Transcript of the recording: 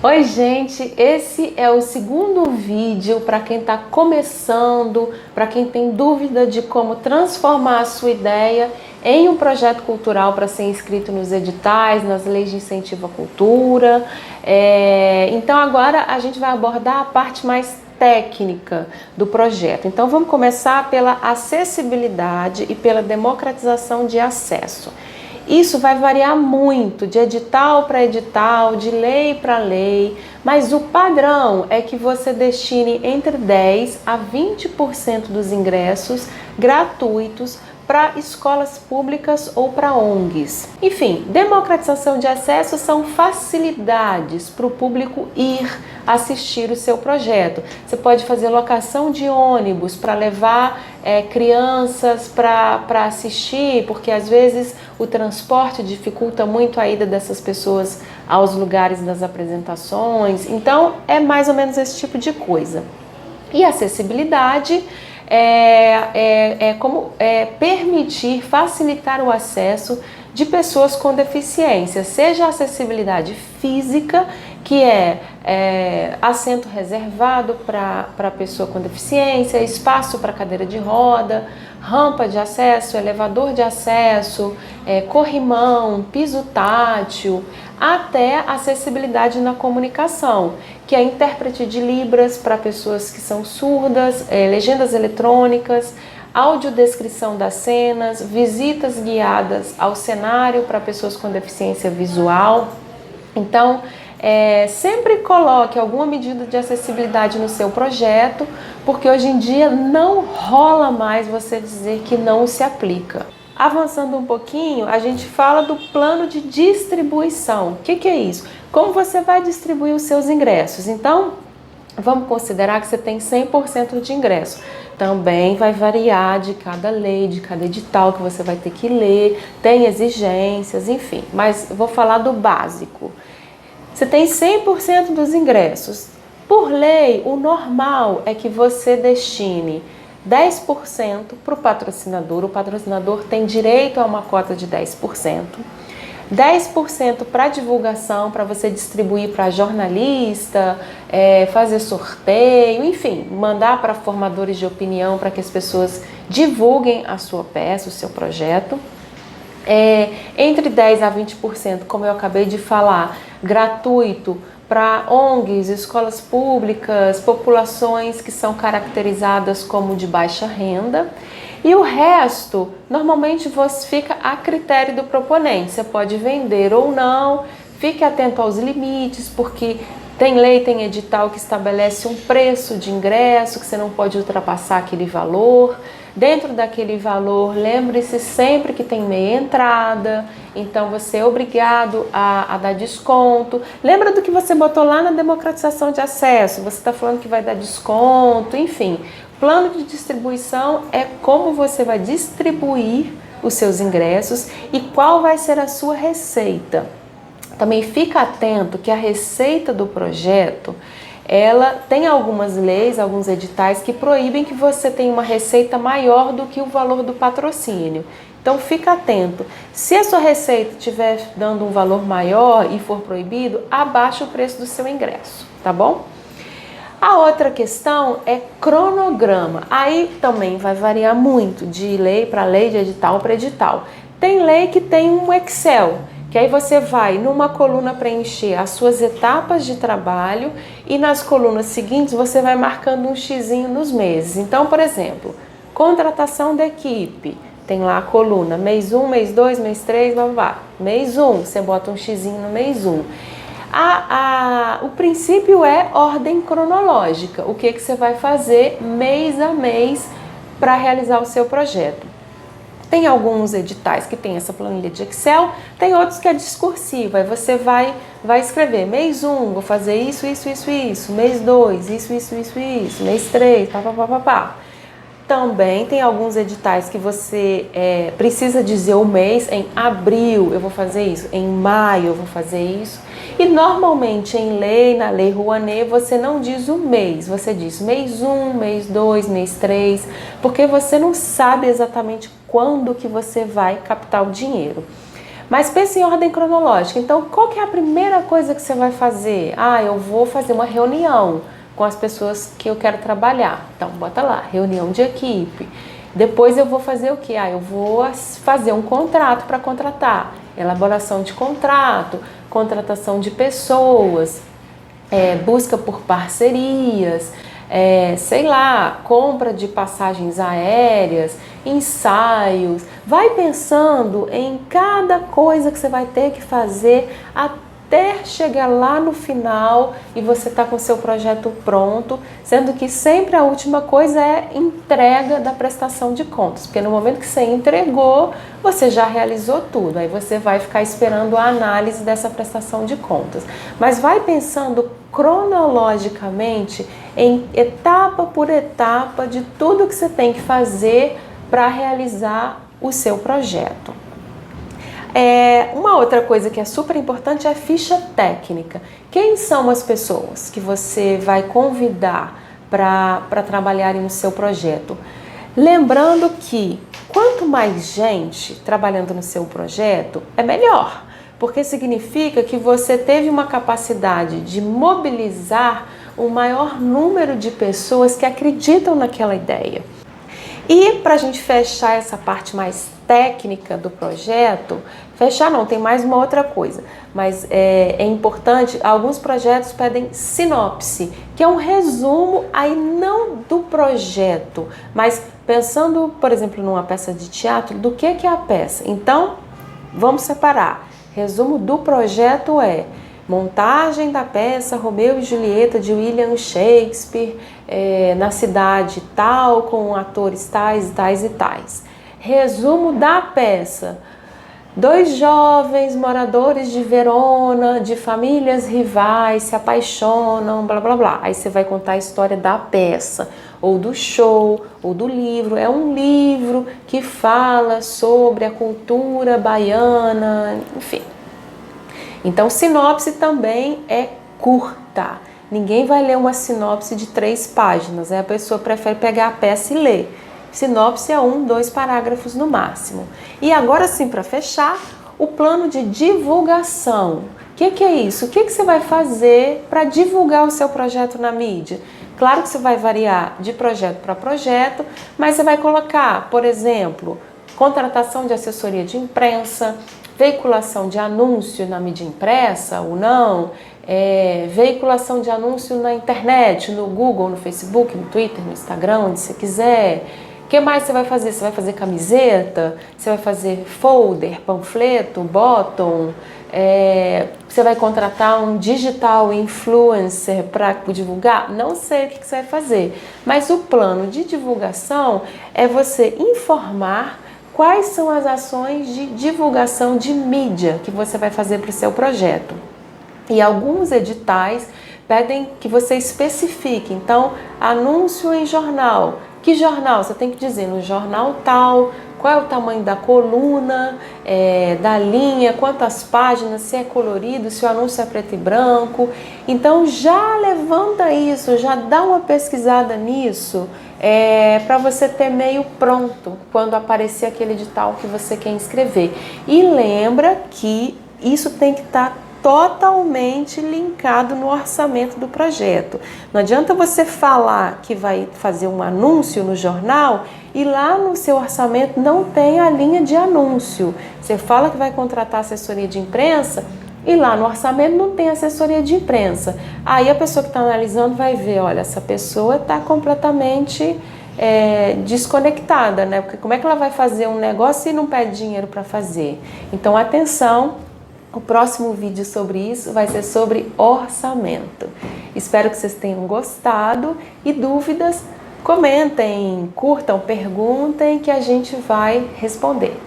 Oi, gente! Esse é o segundo vídeo para quem está começando, para quem tem dúvida de como transformar a sua ideia em um projeto cultural para ser inscrito nos editais, nas leis de incentivo à cultura. Então agora a gente vai abordar a parte mais técnica do projeto. Então vamos começar pela acessibilidade e pela democratização de acesso. Isso vai variar muito de edital para edital, de lei para lei, mas o padrão é que você destine entre 10 a 20% dos ingressos gratuitos para escolas públicas ou para ONGs. Enfim, democratização de acesso são facilidades para o público ir assistir o seu projeto. Você pode fazer locação de ônibus para levar crianças para assistir, porque às vezes o transporte dificulta muito a ida dessas pessoas aos lugares das apresentações. Então, é mais ou menos esse tipo de coisa. E acessibilidade como permitir, facilitar o acesso de pessoas com deficiência, seja a acessibilidade física, que é assento reservado para pessoa com deficiência, espaço para cadeira de roda, rampa de acesso, elevador de acesso, corrimão, piso tátil, até acessibilidade na comunicação, que é intérprete de Libras para pessoas que são surdas, legendas eletrônicas, audiodescrição das cenas, visitas guiadas ao cenário para pessoas com deficiência visual. Então, sempre coloque alguma medida de acessibilidade no seu projeto, porque hoje em dia não rola mais você dizer que não se aplica. Avançando um pouquinho, a gente fala do plano de distribuição. O que é isso? Como você vai distribuir os seus ingressos? Então, vamos considerar que você tem 100% de ingresso. Também vai variar de cada lei, de cada edital que você vai ter que ler, tem exigências, enfim. Mas vou falar do básico. Você tem 100% dos ingressos. Por lei, o normal é que você destine 10% para o patrocinador tem direito a uma cota de 10%, 10% para divulgação, para você distribuir para jornalista, fazer sorteio, enfim, mandar para formadores de opinião para que as pessoas divulguem a sua peça, o seu projeto. Entre 10% a 20%, como eu acabei de falar, gratuito para ONGs, escolas públicas, populações que são caracterizadas como de baixa renda. E o resto, normalmente você fica a critério do proponente. Você pode vender ou não, fique atento aos limites, porque tem lei, tem edital que estabelece um preço de ingresso, que você não pode ultrapassar aquele valor. Dentro daquele valor, lembre-se sempre que tem meia entrada, então você é obrigado a dar desconto. Lembra do que você botou lá na democratização de acesso, você está falando que vai dar desconto, enfim. Plano de distribuição é como você vai distribuir os seus ingressos e qual vai ser a sua receita. Também fica atento que a receita do projeto, ela tem algumas leis, alguns editais que proíbem que você tenha uma receita maior do que o valor do patrocínio. Então fica atento. Se a sua receita estiver dando um valor maior e for proibido, abaixa o preço do seu ingresso, tá bom? A outra questão é cronograma. Aí também vai variar muito de lei para lei, de edital para edital. Tem lei que tem um Excel, que aí você vai numa coluna preencher as suas etapas de trabalho e nas colunas seguintes você vai marcando um xizinho nos meses. Então, por exemplo, contratação da equipe, tem lá a coluna mês 1, mês 2, mês 3, blá, blá, blá. Mês 1, você bota um xizinho no mês 1. O princípio é ordem cronológica, o que você vai fazer mês a mês para realizar o seu projeto. Tem alguns editais que tem essa planilha de Excel, tem outros que é discursiva, aí você vai escrever mês 1, vou fazer isso, mês 2, isso, mês 3, pá. Também tem alguns editais que você precisa dizer o mês, em abril eu vou fazer isso, em maio eu vou fazer isso. E normalmente na Lei Rouanet, você não diz o mês, você diz mês 1, mês 2, mês 3, porque você não sabe exatamente quando que você vai captar o dinheiro. Mas pense em ordem cronológica. Então, qual que é a primeira coisa que você vai fazer? Ah, eu vou fazer uma reunião com as pessoas que eu quero trabalhar. Então, bota lá, reunião de equipe. Depois eu vou fazer o quê? Ah, eu vou fazer um contrato para contratar. Elaboração de contrato, contratação de pessoas, busca por parcerias, sei lá, compra de passagens aéreas, ensaios. Vai pensando em cada coisa que você vai ter que fazer até chegar lá no final e você tá com o seu projeto pronto, sendo que sempre a última coisa é entrega da prestação de contas, porque no momento que você entregou, você já realizou tudo, aí você vai ficar esperando a análise dessa prestação de contas. Mas vai pensando cronologicamente em etapa por etapa de tudo que você tem que fazer para realizar o seu projeto. Uma outra coisa que é super importante é a ficha técnica. Quem são as pessoas que você vai convidar para trabalharem no seu projeto? Lembrando que quanto mais gente trabalhando no seu projeto, é melhor, porque significa que você teve uma capacidade de mobilizar um maior número de pessoas que acreditam naquela ideia. E para a gente fechar essa parte mais técnica do projeto, fechar não, tem mais uma outra coisa, mas é importante, alguns projetos pedem sinopse, que é um resumo aí não do projeto, mas pensando, por exemplo, numa peça de teatro, do que é a peça. Então, vamos separar. Resumo do projeto é montagem da peça Romeu e Julieta de William Shakespeare na cidade tal, com atores tais, tais e tais. Resumo da peça: 2 jovens moradores de Verona, de famílias rivais, se apaixonam, blá blá blá. Aí você vai contar a história da peça, ou do show, ou do livro. É um livro que fala sobre a cultura baiana, enfim. Então, sinopse também é curta. Ninguém vai ler uma sinopse de 3 páginas, a pessoa prefere pegar a peça e ler. Sinopse é 1, 2 parágrafos no máximo. E agora sim, para fechar, o plano de divulgação. O que é isso? O que você vai fazer para divulgar o seu projeto na mídia? Claro que isso vai variar de projeto para projeto, mas você vai colocar, por exemplo, contratação de assessoria de imprensa, veiculação de anúncio na mídia impressa ou não, veiculação de anúncio na internet, no Google, no Facebook, no Twitter, no Instagram, onde você quiser. O que mais você vai fazer? Você vai fazer camiseta? Você vai fazer folder, panfleto, bottom? Você vai contratar um digital influencer para divulgar? Não sei o que você vai fazer, mas o plano de divulgação é você informar quais são as ações de divulgação de mídia que você vai fazer para o seu projeto. E alguns editais pedem que você especifique. Então, anúncio em jornal. Que jornal? Você tem que dizer no jornal tal, qual é o tamanho da coluna, da linha, quantas páginas, se é colorido, se o anúncio é preto e branco. Então, já levanta isso, já dá uma pesquisada nisso, para você ter meio pronto quando aparecer aquele edital que você quer inscrever. E lembra que isso tem que estar totalmente linkado no orçamento do projeto. Não adianta você falar que vai fazer um anúncio no jornal e lá no seu orçamento não tem a linha de anúncio. Você fala que vai contratar assessoria de imprensa e lá no orçamento não tem assessoria de imprensa. Aí a pessoa que está analisando vai ver, olha, essa pessoa está completamente desconectada, né? Porque como é que ela vai fazer um negócio e não pede dinheiro para fazer? Então, atenção. O próximo vídeo sobre isso vai ser sobre orçamento. Espero que vocês tenham gostado e dúvidas, comentem, curtam, perguntem que a gente vai responder.